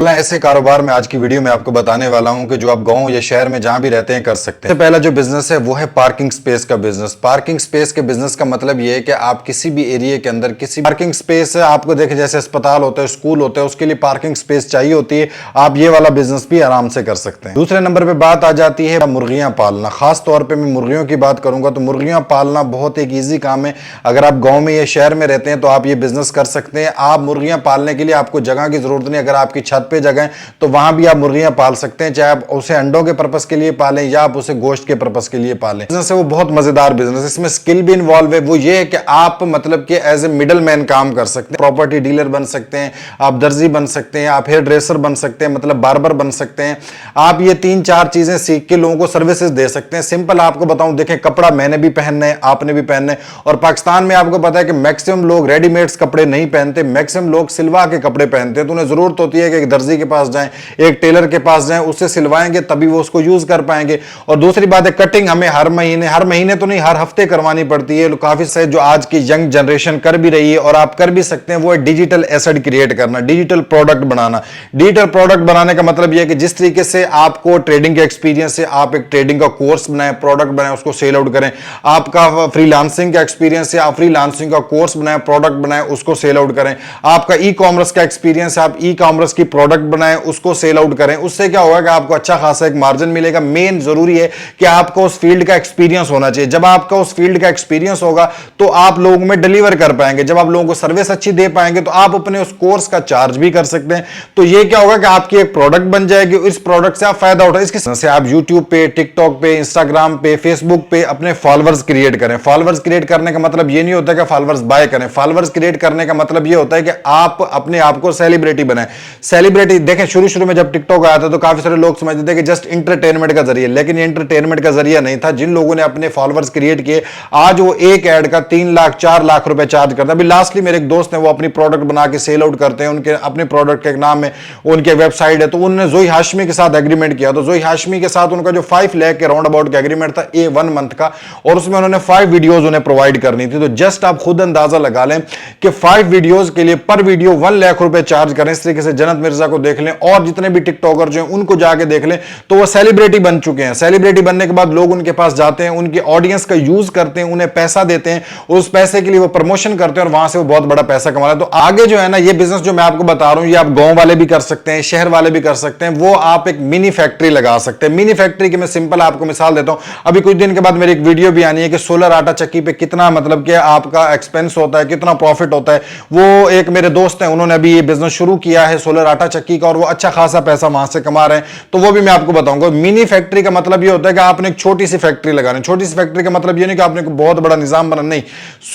ऐसे कारोबार में आज की वीडियो में आपको बताने वाला हूं कि जो आप गांव या शहर में जहां भी रहते हैं कर सकते हैं। सबसे पहला जो बिजनेस है वो है पार्किंग स्पेस का बिजनेस। पार्किंग स्पेस के बिजनेस का मतलब ये है कि आप किसी भी एरिया के अंदर किसी पार्किंग स्पेस आपको देखें, जैसे अस्पताल होता है, स्कूल होता है, उसके लिए पार्किंग स्पेस चाहिए होती है। आप ये वाला बिजनेस भी आराम से कर सकते हैं। दूसरे नंबर पर बात आ जाती है मुर्गियां पालना। खास तौर पर मैं मुर्गियों की बात करूंगा तो मुर्गियां पालना बहुत एक ईजी काम है। अगर आप गाँव में या शहर में रहते हैं तो आप ये बिजनेस कर सकते हैं। आप मुर्गियां पालने के लिए आपको जगह की जरूरत नहीं। अगर आपकी छत पे जगह है तो वहां भी आप मुर्गियां पाल सकते हैं, चाहे आप उसे अंडों के पर्पस के लिए पालें या आप उसे गोश्त के पर्पस के लिए पालें। बिजनेस है वो बहुत मजेदार बिजनेस, इसमें स्किल भी इन्वॉल्व है। वो ये है कि आप मतलब कि एज ए मिडल मैन काम कर सकते हैं। प्रॉपर्टी डीलर बन सकते हैं, आप दर्जी बन सकते हैं, आप हेयर ड्रेसर बन सकते हैं, मतलब बार्बर बन सकते हैं। आप ये 3-4 चीजें सीख के लोगों को सर्विसेज दे सकते हैं। सिंपल आपको बताऊं, देखें कपड़ा मैंने भी पहनना है, आपने भी पहनना है, और पाकिस्तान में आपको पता है कि मैक्सिमम लोग रेडीमेड्स कपड़े नहीं पहनते, मैक्सिमम लोग सिलवा के कपड़े पहनते हैं। तो उन्हें जरूरत होती है कि एक दर्जी के पास जाएं, एक टेलर के पास जाएं, उससे सिलवाएंगे तभी वो उसको यूज कर पाएंगे। और दूसरी बात है कटिंग हमें हर महीने तो नहीं, हर हफ्ते करवानी पड़ती है। काफी से जो आज की यंग जनरेशन कर भी रही है और आप कर भी सकते हैं, वो है डिजिटल एसेट क्रिएट करना, डिजिटल प्रोडक्ट बनाना। डिजिटल प्रोडक्ट बनाने का मतलब यह है कि जिस तरीके से आपको ट्रेडिंग का एक्सपीरियंस है, आप एक ट्रेडिंग का कोर्स बनाएं, प्रोडक्ट बनाएं, उसको सेल आउट करें। आपका फ्रीलांसिंग का एक्सपीरियंस है, आप फ्रीलांसिंग का कोर्स बनाएं, प्रोडक्ट बनाएं, उसको सेल आउट करें। आपका ई कॉमर्स का एक्सपीरियंस है, आप ई कॉमर्स की प्रोडक्ट बनाएं, उसको सेल आउट करें। उससे क्या होगा कि आपको अच्छा खासा एक मार्जिन मिलेगा। मेन जरूरी है कि आपको उस फील्ड का एक्सपीरियंस होना चाहिए। जब आपका उस फील्ड का एक्सपीरियंस होगा तो आप लोगों में डिलीवर कर पाएंगे। जब आप लोगों को सर्विस अच्छी दे पाएंगे तो आप अपने उस कोर्स का चार्ज भी कर सकते हैं। तो ये क्या होगा कि आपकी एक प्रोडक्ट बन जाएगी, इस प्रोडक्ट से आप फायदा उठाए। इसकी से आप यूट्यूब पे, टिकटॉक पे, इंस्टाग्राम पे, फेसबुक पे अपने फॉलोअर्स क्रिएट करें। फॉलोअर्स क्रिएट करने का मतलब ये नहीं होता कि फॉलोअर्स बाय करें। फॉलोअर्स क्रिएट करने का मतलब ये होता है कि आप अपने आप को सेलिब्रिटी बनाएं। सेलिब्रिटी देखें, शुरू में जब टिकटॉक आया था तो काफी सारे लोग समझते थे कि जस्ट इंटरटेनमेंट का जरिया, लेकिन ये इंटरटेनमेंट का जरिया नहीं था। जिन लोगों ने अपने फॉलोअर्स क्रिएट किए, आज वो एक ऐड का 3 लाख 4 लाख रुपए चार्ज करता है। अभी लास्टली मेरे एक दोस्त हैं, वो अपनी प्रोडक्ट बना के सेल आउट करते हैं। उनके अपने प्रोडक्ट के नाम में उनके वेबसाइट है, तो उन्होंने जोई हाशमी के साथ एग्रीमेंट किया। तो जोई हाशमी के साथ उनका जो 5 लाख के राउंड अबाउट का एग्रीमेंट था ए 1 मंथ का, और उसमें उन्होंने 5 वीडियोज उन्हें प्रोवाइड करनी थी। तो जस्ट आप खुद अंदाजा लगा लें कि 5 वीडियोज के लिए पर वीडियो 1 लाख रुपए चार्ज करें। इस तरीके से जन्नत मिर्जा को देख लें और जितने भी टिकटॉकर जो हैं उनको जाके देख लें, तो वो सेलिब्रिटी बन चुके हैं। सेलिब्रिटी बनने के बाद लोग उनके पास जाते हैं, उनकी ऑडियंस का यूज करते हैं, उन्हें पैसा देते हैं, उस पैसे के लिए वो प्रमोशन करते हैं और वहां से वो बहुत बड़ा पैसा कमा रहे हैं। तो आगे जो है ना, ये बिजनेस जो मैं आपको बता रहा हूं, ये आप गांव वाले भी कर सकते हैं, शहर वाले भी कर सकते हैं। वो आप एक मिनी फैक्ट्री लगा सकते हैं। मिनी फैक्ट्री की मैं सिंपल आपको मिसाल देता हूं। अभी कुछ दिन के बाद मेरी एक वीडियो भी आनी है कि सोलर आटा चक्की पे कितना मतलब कि आपका एक्सपेंस होता है, कितना प्रॉफिट होता है। वो एक मेरे दोस्त हैं, उन्होंने अभी ये बिजनेस शुरू किया है सोलर आटा चक्की का, और वो अच्छा खासा पैसा वहां से कमा रहे हैं। तो वो भी मैं आपको बताऊंगा। मिनी फैक्ट्री का मतलब ये होता है कि आपने एक छोटी सी फैक्ट्री लगानी। छोटी सी फैक्ट्री का मतलब ये नहीं कि आपने बहुत बड़ा निजाम बनाना, नहीं।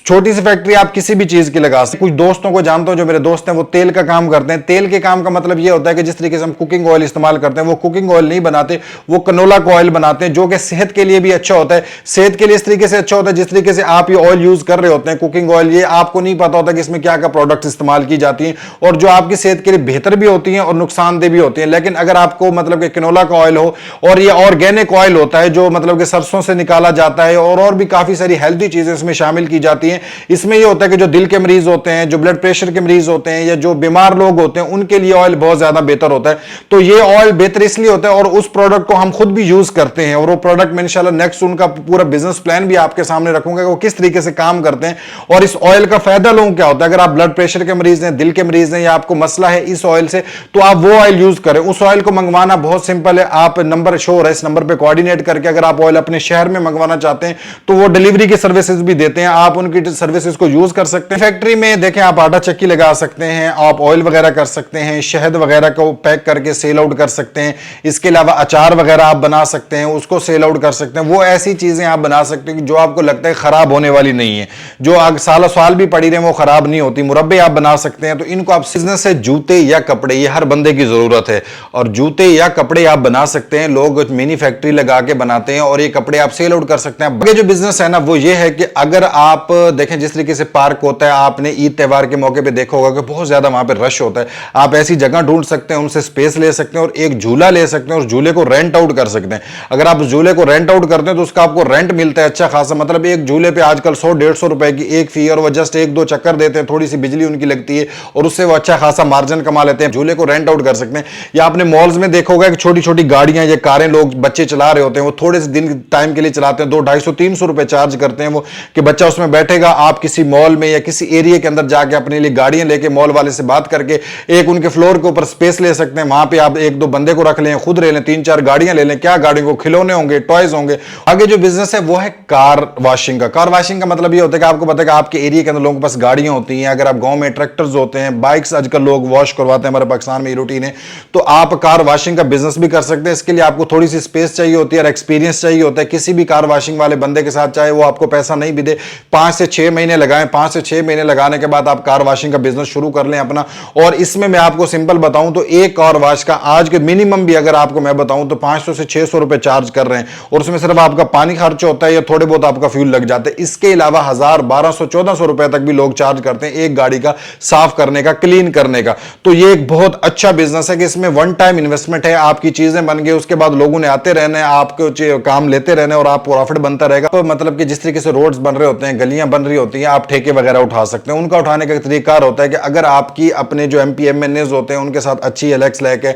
छोटी सी फैक्ट्री आप किसी भी चीज की लगा सकते। कुछ दोस्तों को जानता हूं, जो मेरे दोस्त हैं, वो तेल का काम करते हैं। तेल के काम का मतलब ये होता है कि जिस तरीके से हम कुकिंग ऑयल इस्तेमाल करते हैं, वो कुकिंग ऑयल नहीं बनाते, वो कनोला का ऑयल बनाते हैं, जो कि सेहत के लिए भी अच्छा होता है। सेहत के लिए इस तरीके से अच्छा होता है जिस तरीके से आप ये ऑयल यूज कर रहे होते हैं, कुकिंग ऑयल, ये आपको नहीं पता होता कि इसमें क्या क्या प्रोडक्ट्स इस्तेमाल की जाती हैं, और जो आपकी सेहत के लिए बेहतर भी होती हैं और नुकसानदेह भी होती हैं। लेकिन अगर आपको मतलब कि कनोला का ऑयल हो, और ये ऑर्गेनिक ऑयल होता है जो मतलब कि सरसों से निकाला जाता है, और भी काफी सारी हेल्दी चीजें इसमें शामिल की जाती हैं। इसमें ये होता है कि जो दिल के मरीज होते हैं, जो ब्लड प्रेशर के मरीज होते हैं, या जो बीमार लोग होते हैं, उनके लिए ऑयल बहुत ज्यादा बेहतर होता है। तो ये ऑयल बेहतर इसलिए होता है, और उस प्रोडक्ट को हम खुद भी यूज करते हैं। और वो प्रोडक्ट में इंशाल्लाह नेक्स्ट उनका पूरा बिजनेस प्लान भी आपके सामने रखूंगा कि वो किस तरीके से काम करते हैं, और इस ऑयल का फायदा लोगों को क्या होता है। अगर आप ब्लड प्रेशर के मरीज हैं, दिल के मरीज हैं, या आपको मसला है इस ऑयल से, तो आप वो ऑयल यूज करें। उस ऑयल को मंगवाना बहुत सिंपल है। आप नंबर शो हो रहा है, इस नंबर पे कोऑर्डिनेट करके अगर आप ऑयल अपने शहर में मंगवाना चाहते हैं तो वो डिलीवरी की सर्विसेज भी देते हैं। आप उनकी सर्विसेज को यूज कर सकते हैं। फैक्ट्री में देखें, आप आटा चक्की लगा सकते हैं, आप ऑयल वगैरह कर सकते हैं, शहद वगैरह को पैक करके सेल आउट कर सकते हैं। इसके अलावा अचार वगैरह आप बना सकते हैं, उसको सेल आउट कर सकते हैं। वो ऐसी चीजें आप बना सकते हैं जो आपको लगता है खराब होने वाली नहीं है, जो सालों साल भी पड़ी रहे वो खराब नहीं होती। मुरब्बे आप बना सकते हैं। तो इनको आप बिजनेस है जूते या कपड़े, ये हर बंदे की जरूरत है, और जूते या कपड़े आप बना सकते हैं। लोग मिनी फैक्ट्री लगा के बनाते हैं और ये कपड़े आप सेल आउट कर सकते हैं। आगे जो बिजनेस है ना, वो ये है कि अगर आप देखें जिस तरीके से पार्क होता है, आपने ईद त्योहार के मौके पे देखा होगा कि बहुत ज्यादा वहां पे रश होता है। आप ऐसी जगह ढूंढ सकते हैं, उनसे स्पेस ले सकते हैं और एक झूला ले सकते हैं, और झूले को रेंट आउट कर सकते हैं। अगर आप झूले को रेंट आउट करते हैं तो उसका आपको रेंट मिलता है अच्छा खासा। मतलब एक झूले पे आजकल 100-150 रुपए की एक फी, और वो जस्ट 1-2 चक्कर देते हैं, थोड़ी सी बिजली उनकी लगती है और उससे वो अच्छा खासा मार्जिन कमा लेते हैं। झूले खुले को रेंट आउट कर सकते हैं। या आपने मॉल्स में देखा होगा कि छोटी छोटी गाड़ियां या कारें लोग बच्चे चला रहे होते हैं, वो थोड़े से दिन टाइम के लिए चलाते हैं, 200-250-300 रुपए चार्ज करते हैं वो, कि बच्चा उसमें बैठेगा। आप किसी मॉल में या किसी एरिया के अंदर जाके अपने लिए गाड़ियां लेके मॉल वाले से बात करके एक उनके फ्लोर के ऊपर स्पेस ले सकते हैं, वहां पे आप 1-2 बंदे को रख लें, खुद ले लें, 3-4 गाड़ियां ले लें। क्या गाड़ियों को खिलौने होंगे, टॉयज होंगे। आगे जो बिजनेस है वो है कार वॉशिंग का। कार वॉशिंग का मतलब ये होता है कि आपको पता है कि आपके एरिया के अंदर लोगों के पास गाड़ियां होती हैं, अगर आप गांव में ट्रैक्टर्स होते हैं, बाइक्स आजकल लोग वॉश करवाते हैं, हमारे पाकिस्तान में रूटीन है, तो आप कार वॉशिंग का बिजनेस भी कर सकते हैं। इसके लिए आपको थोड़ी सी स्पेस चाहिए होती है और एक्सपीरियंस चाहिए होता है। किसी भी कार वॉशिंग वाले बंदे के साथ, चाहे वो आपको पैसा नहीं भी दे, 5 से 6 महीने लगाएं, 5 से 6 महीने लगाने के बाद आप कार वॉशिंग का बिजनेस शुरू कर लें अपना। और इसमें मैं आपको सिंपल बताऊं तो एक कार वॉश का आज के मिनिमम भी अगर आपको मैं बताऊं तो 500 से 600 रुपए चार्ज कर रहे हैं, और उसमें सिर्फ आपका पानी खर्च होता है या थोड़े बहुत आपका फ्यूल लग जाता है। इसके अलावा 1000, 1200, 1400 रुपए तक भी लोग चार्ज करते हैं एक गाड़ी का साफ करने का, क्लीन करने का। तो ये एक बहुत अच्छा बिजनेस है कि इसमें वन टाइम इन्वेस्टमेंट है, आपकी चीजें बन गई, उसके बाद लोगों ने आते रहने, आपको काम लेते रहने और आप प्रॉफिट बनता रहेगा। तो मतलब कि जिस तरीके से रोड्स बन रहे होते हैं, गलियां बन रही होती हैं, आप ठेके वगैरह उठा सकते हैं। उनका उठाने का तरीका होता है कि अगर आपकी अपने जो MP-MNAs होते हैं उनके साथ अच्छी एलेक्स लेके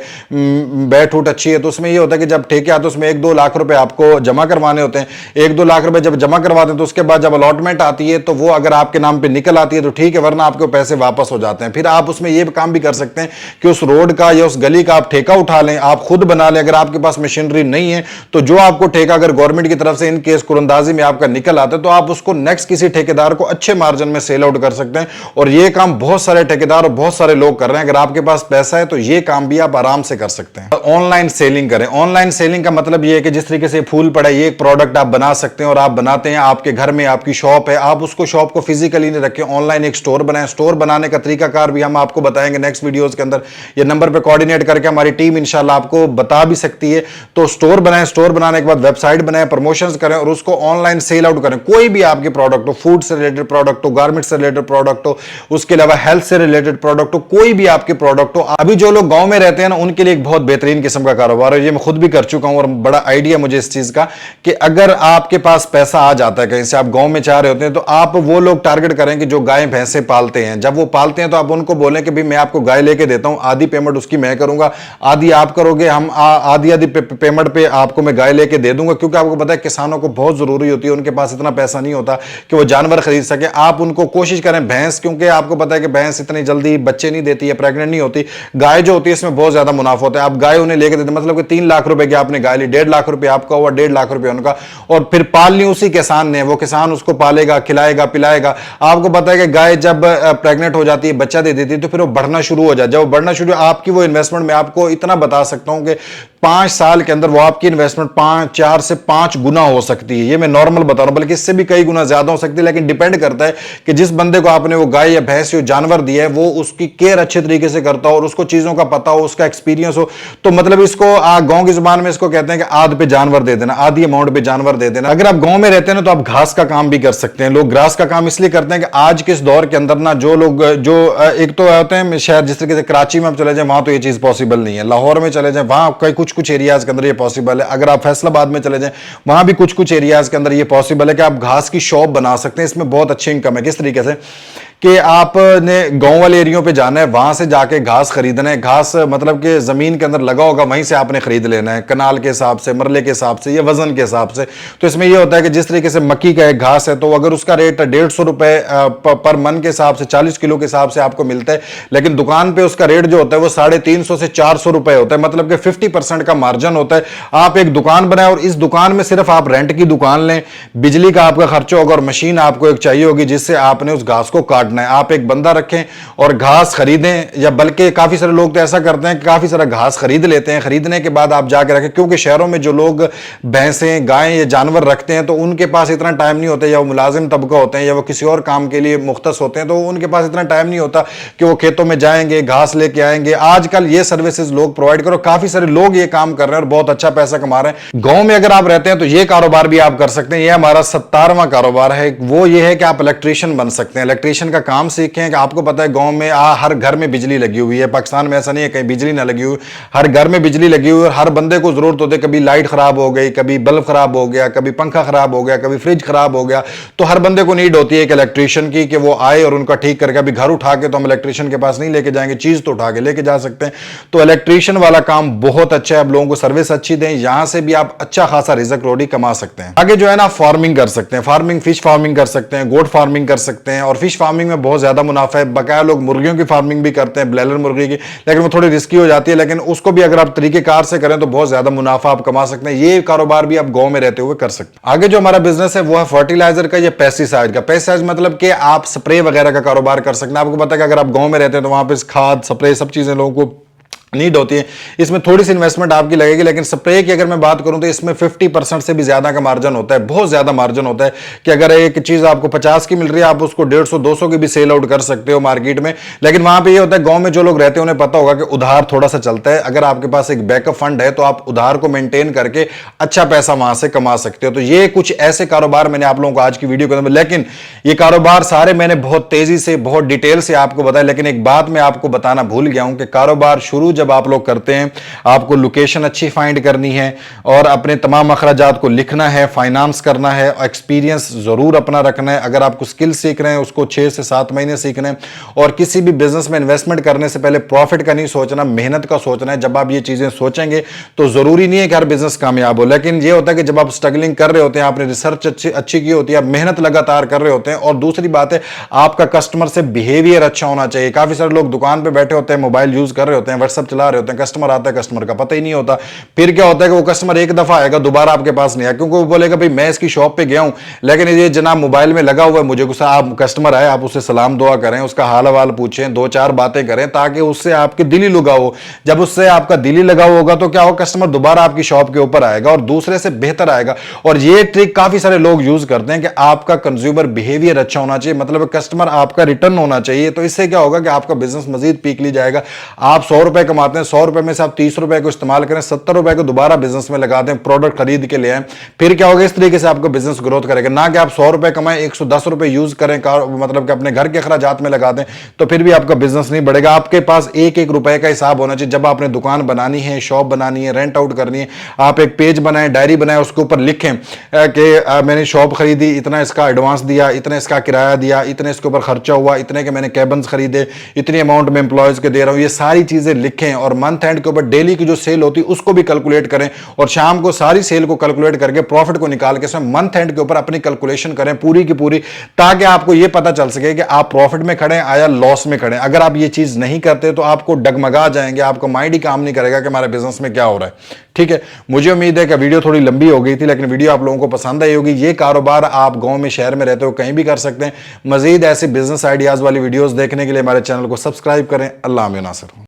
बैठ उठ अच्छी है, तो उसमें ये होता है कि जब ठेके आते हैं उसमें 1-2 लाख रुपए आपको जमा करवाने होते हैं। 1-2 लाख रुपए जब जमा करवाते हैं तो उसके बाद जब अलॉटमेंट आती है तो वो अगर आपके नाम पे निकल आती है तो ठीक है, वरना आपके पैसे वापस हो जाते हैं। फिर आप उसमें ये काम भी कर सकते हैं कि उस रोड का या उस गली का आप ठेका उठा लें, आप खुद बना लें। अगर आपके पास मशीनरी नहीं है तो जो आपको ठेका अगर गवर्नमेंट की तरफ से इन केस कुरंदाजी में आपका निकल आता है तो आप उसको नेक्स्ट किसी ठेकेदार को अच्छे मार्जिन में सेल आउट कर सकते हैं। और ये काम बहुत सारे ठेकेदार और बहुत सारे लोग कर रहे हैं। अगर आपके पास पैसा है तो ये काम भी आप आराम से कर सकते हैं। ऑनलाइन सेलिंग करें। ऑनलाइन सेलिंग का मतलब ये है कि जिस तरीके से फूल पड़ा है, ये एक प्रोडक्ट आप बना सकते हैं और आप बनाते हैं आपके घर में, आपकी शॉप है, आप उसको शॉप को फिजिकली नहीं रखें, ऑनलाइन एक स्टोर बनाएं। स्टोर बनाने का तरीकाकार भी हम आपको बताएंगे नेक्स्ट वीडियोस के अंदर। ये नंबर पे कोऑर्डिनेट करके हमारी टीम इंशाल्लाह आपको बता भी सकती है। तो स्टोर बनाएं, स्टोर बनाने के बाद वेबसाइट बनाएं, प्रमोशंस करें और उसको ऑनलाइन सेल आउट करें। कोई भी आपके प्रोडक्ट हो, फूड से रिलेटेड प्रोडक्ट हो, गारमेंट से रिलेटेड प्रोडक्ट हो, उसके अलावा हेल्थ से रिलेटेड प्रोडक्ट हो, कोई भी आपके प्रोडक्ट हो। अभी जो लोग गांव में रहते हैं ना, उनके लिए एक बहुत बेहतरीन किस्म का कारोबार है। ये मैं खुद भी कर चुका हूं और बड़ा आइडिया मुझे इस चीज का कि अगर आपके पास पैसा आ जाता है कहीं से, आप गांव में चाह रहे होते हैं, तो आप वो लोग टारगेट करें कि जो गाय भैंसे पालते हैं। जब वो पालते हैं तो आप उनको बोलें कि भाई मैं आपको गाय लेके देता हूं, आधी पेमेंट उसकी मैं करूंगा, आधी आप करोगे, हम आधी आधी पेमेंट पे आपको मैं गाय लेके दे दूंगा। क्योंकि आपको पता है किसानों को बहुत जरूरी होती है, उनके पास इतना पैसा नहीं होता कि वो जानवर खरीद सके। आप उनको कोशिश करें भैंस, क्योंकि आपको पता है कि भैंस इतनी जल्दी बच्चे नहीं देती है, प्रेग्नेंट नहीं होती। गाय जो होती है इसमें बहुत ज्यादा मुनाफा होता है। आप गाय उन्हें लेके देते, मतलब कि 3 लाख रुपए की आपने गाय ली, 1.5 लाख रुपए आपका हुआ, 1.5 लाख रुपए उनका, और फिर पालनी उसी किसान ने, वो किसान उसको पालेगा, खिलाएगा, पिलाएगा। आपको पता है कि गाय जब प्रेग्नेंट हो जाती है, बच्चा दे देती है, तो फिर वो बढ़ना शुरू हो जाए। जब वो बढ़ना शुरू, आपकी वो इन्वेस्टमेंट मैं आपको इतना बता सकता हूं कि 5 साल के अंदर वो आपकी इन्वेस्टमेंट 4 से 5 गुना हो सकती है। ये मैं नॉर्मल बता रहा हूं, बल्कि इससे भी कई गुना ज्यादा हो सकती है। लेकिन डिपेंड करता है कि जिस बंदे को आपने वो गाय या भैंस या जानवर दिया है, वो उसकी केयर अच्छे तरीके से करता हो और उसको चीजों का पता हो, उसका एक्सपीरियंस हो। तो मतलब इसको गांव की जुबान में इसको कहते हैं कि आध पे जानवर दे देना, आधी अमाउंट पे जानवर दे देना। अगर आप गांव में रहते हैं ना, तो आप घास का काम भी कर सकते हैं। लोग घास का काम इसलिए करते हैं कि आज के इस दौर के अंदर ना, जो लोग एक तो होते हैं शहर, जिस तरीके से कराची में आप चले जाए वहां तो ये चीज पॉसिबल नहीं है, लाहौर में चले जाए वहां कई कुछ एरियाज के अंदर ये पॉसिबल है, अगर आप फैसलाबाद में चले जाएं वहां भी कुछ एरियाज के अंदर ये पॉसिबल है कि आप घास की शॉप बना सकते हैं। इसमें बहुत अच्छी इनकम है। किस तरीके से कि आपने गांव वाले एरियो पे जाना है, वहां से जाके घास खरीदना है। घास मतलब कि जमीन के अंदर लगा होगा, वहीं से आपने खरीद लेना है, कनाल के हिसाब से, मरले के हिसाब से या वजन के हिसाब से। तो इसमें यह होता है कि जिस तरीके से मक्की का एक घास है, तो अगर उसका रेट 150 रुपए पर मन के हिसाब से, 40 किलो के हिसाब से आपको मिलता है, लेकिन दुकान पे उसका रेट जो होता है वो 350 से 400 रुपए होता है। मतलब कि 50% का मार्जिन होता है। आप एक दुकान बनाए और इस दुकान में सिर्फ आप रेंट की दुकान लें, बिजली का आपका खर्चा होगा और मशीन आपको एक चाहिए होगी जिससे आपने उस घास को काटना है। आप एक बंदा रखें और घास खरीदें, या बल्कि काफी सारे लोग तो ऐसा करते हैं कि काफी सारा घास खरीद लेते हैं, खरीदने के बाद आप जाके रखें। क्योंकि शहरों में जो लोग भैंसें, गायें या जानवर रखते हैं तो उनके पास इतना टाइम नहीं होता, या वो मुलाजिम तबका होते हैं या वो किसी और काम के लिए मुख्तस होते हैं, तो उनके पास इतना टाइम नहीं होता कि वो खेतों में जाएंगे, घास लेके आएंगे। आजकल ये सर्विसेज लोग प्रोवाइड करो, काफी सारे लोग ये काम कर रहे हैं और बहुत अच्छा पैसा कमा रहे हैं। गांव में अगर आप रहते हैं तो ये कारोबार भी आप कर सकते हैं। ये हमारा 17वां कारोबार है। वो ये है कि आप इलेक्ट्रीशियन बन सकते हैं। इलेक्ट्रीशियन का काम सीखें कि आपको पता है गांव में हर घर में बिजली लगी हुई है। पाकिस्तान में ऐसा नहीं है कहीं बिजली ना लगी हुई, हर घर में बिजली लगी हुई है और हर बंदे को जरूरत होती है। कभी लाइट खराब हो गई, कभी बल्ब खराब हो गया, कभी पंखा खराब हो गया, कभी फ्रिज खराब हो गया, तो हर बंदे को नीड होती है एक इलेक्ट्रिशियन की कि वो आए और उनका ठीक करके। अभी घर उठा के तो हम इलेक्ट्रिशियन के पास नहीं लेके जाएंगे, चीज तो उठा के लेके जा सकते हैं। तो इलेक्ट्रिशियन वाला काम बहुत अच्छा है, आप लोगों को सर्विस अच्छी दें, यहां से भी आप अच्छा खासा रिजक रोटी कमा सकते हैं। आगे जो है ना फार्मिंग कर सकते हैं, फार्मिंग फिश फार्मिंग कर सकते हैं, गोट फार्मिंग कर सकते हैं। और फिश फार्मिंग में बहुत ज्यादा मुनाफा है। बकाया लोग मुर्गियों की फार्मिंग भी करते हैं, ब्लैलर मुर्गी की, लेकिन वो थोड़ी रिस्की हो जाती है। लेकिन उसको भी अगर आप तरीकेकार से करें तो बहुत ज्यादा मुनाफा आप कमा सकते हैं। ये कारोबार भी आप गांव में रहते हुए कर सकते हैं। आगे जो हमारा बिजनेस है वो है फर्टिलाइजर का या पेस्टिसाइड का। पेस्टिसाइड मतलब कि आप स्प्रे वगैरह का कारोबार कर सकते हैं। आपको पता है कि अगर आप गांव में रहते हैं तो वहां पे खाद स्प्रे सब चीजें लोगों को नीड होती है। इसमें थोड़ी सी इन्वेस्टमेंट आपकी लगेगी, लेकिन स्प्रे की अगर मैं बात करूं तो इसमें 50% से भी ज्यादा का मार्जिन होता है, बहुत ज्यादा मार्जिन होता है। कि अगर एक चीज आपको 50 की मिल रही है, आप उसको 150-200 की भी सेल आउट कर सकते हो मार्केट में। लेकिन वहां पे ये होता है, गांव में जो लोग रहते हैं उन्हें पता होगा कि उधार थोड़ा सा चलता है। अगर आपके पास एक बैकअप फंड है तो आप उधार को मेंटेन करके अच्छा पैसा वहां से कमा सकते हो। तो ये कुछ ऐसे कारोबार मैंने आप लोगों को आज की वीडियो के अंदर, लेकिन ये कारोबार सारे मैंने बहुत तेजी से बहुत डिटेल से आपको बताया। लेकिन एक बात मैं आपको बताना भूल गया हूं कि कारोबार शुरू जब आप लोग करते हैं, आपको लोकेशन अच्छी फाइंड करनी है और अपने तमाम अखराजात को लिखना है, फाइनेंस करना है, एक्सपीरियंस जरूर अपना रखना है। अगर आपको स्किल सीख रहे हैं उसको 6 से 7 महीने सीखना है। और किसी भी बिजनेस में इन्वेस्टमेंट करने से पहले प्रॉफिट का नहीं सोचना, मेहनत का सोचना है। जब आप ये चीजें सोचेंगे तो जरूरी नहीं है कि हर बिजनेस कामयाब हो, लेकिन ये होता है कि जब आप स्ट्रगलिंग कर रहे होते हैं, आपने रिसर्च अच्छी की होती है, आप मेहनत लगातार कर रहे होते हैं। और दूसरी बात है, आपका कस्टमर से बिहेवियर अच्छा होना चाहिए। काफी सारे लोग दुकान पर बैठे होते हैं, मोबाइल यूज कर रहे होते हैं, व्हाट्सएप चला रहे होते हैं, कस्टमर आता है, कस्टमर का पता ही नहीं होता। फिर क्या होता है कि वो कस्टमर एक दफा आएगा, दोबारा आपके पास नहीं आएगा, क्योंकि वो बोलेगा भाई मैं इसकी शॉप पे गया हूं लेकिन ये जनाब मोबाइल में लगा हुआ है, मुझे गुस्सा। आप कस्टमर आए, आप उससे सलाम दुआ करें, उसका हाल हवाल पूछें, 2-4 बातें करें, ताकि उससे आपके दिली लगाव हो। जब उससे आपका दिली लगाव होगा तो क्या होगा, कस्टमर दोबारा आपकी शॉप के ऊपर आएगा और दूसरे से बेहतर आएगा। और ये ट्रिक काफी सारे लोग यूज करते हैं कि आपका कंज्यूमर बिहेवियर अच्छा होना चाहिए, मतलब कस्टमर आपका रिटर्न होना चाहिए। तो इससे क्या होगा कि आपका बिजनेस मजीद पीक ली जाएगा। आप 100 रुपए कमाते हैं, 100 रुपए में से आप 30 रुपए को इस्तेमाल करें, 70 रुपए को दोबारा बिजनेस में लगा दें, प्रोडक्ट खरीद के ले आए। फिर क्या होगा, इस तरीके से आपका बिजनेस ग्रोथ करेगा। ना कि आप 100 रुपए कमाएं, 110 रुपए यूज करें, मतलब कि अपने घर के अखराजात में लगा दें, तो फिर भी आपका बिजनेस नहीं बढ़ेगा। आपके पास एक एक रुपए का हिसाब होना चाहिए। जब आपने दुकान बनानी है, शॉप बनानी है, रेंट आउट करनी है, आप एक पेज बनाएं, डायरी बनाएं, उसके ऊपर लिखें कि मैंने शॉप खरीदी, इतना इसका एडवांस दिया, इतना इसका किराया दिया, इतने इसके ऊपर खर्चा हुआ, इतने के मैंने कैबन्स खरीदे, इतनी अमाउंट में एम्प्लॉयज के दे रहा हूं। ये सारी चीजें लिखें और मंथ एंड के ऊपर डेली की जो सेल होती है उसको भी कैलकुलेट करें और शाम को सारी सेल को कैलकुलेट करके प्रॉफिट को निकाल के इसमें मंथ एंड के ऊपर अपनी कैलकुलेशन करें पूरी की पूरी, ताकि आपको यह पता चल सके कि आप प्रॉफिट में खड़े हैं या लॉस में खड़े हैं। अगर आप ये चीज नहीं करते तो आपको डगमगा जाएंगे, आपको माइंड ही काम नहीं करेगा कि हमारे बिजनेस में क्या हो रहा है। ठीक है, मुझे उम्मीद है कि वीडियो थोड़ी लंबी हो गई थी, लेकिन वीडियो आप लोगों को पसंद आई होगी। ये कारोबार आप गांव में शहर में रहते हो कहीं भी कर सकते हैं। मजीद ऐसे बिजनेस आइडियाज वाली वीडियोस देखने के लिए हमारे चैनल को सब्सक्राइब करें। अल्लाह नासिर।